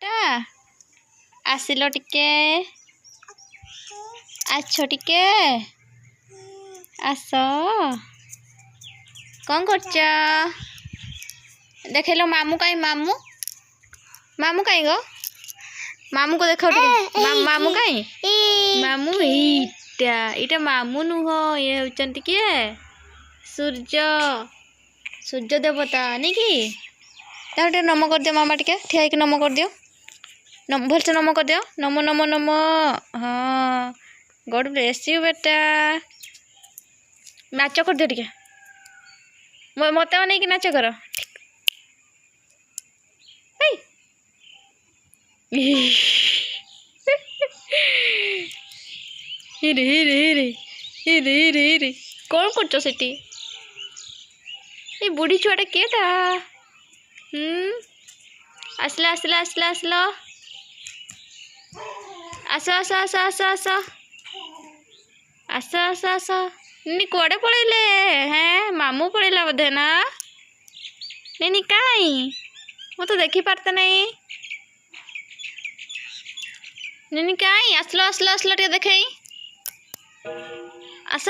टा आसिल टिके आछ टिके आस कौन करछ देखेलो मामू कहीं मामू मामू कहीं गो मामू को देखो मामू कहीं मामू इटा इटा मामू नुह ये होचंती किए सूर्य सूर्य देवता नहीं कि ताटे नम कर दियो मामा टिके ठिया होइके नम कर दियो भल से नम कर दियो नमो नमो नमो हाँ गॉड ब्लेस यू बेटा नाच कर दियो टिके मत नहीं कि नाच कर हिरे हिरे हिरे हिरे हिरे हिरे कौन करछ सेठी ए बुढ़ी छुआटा केटा आसला आसला आसला आसला आस आस आस आस आस आस आस आस नी कुआडे पळेले हैं मामू पळेला बोधे ना नी काई मु तो देखी पारते नहीं नी काई आसलो आसलो आसलो टे देखाई आस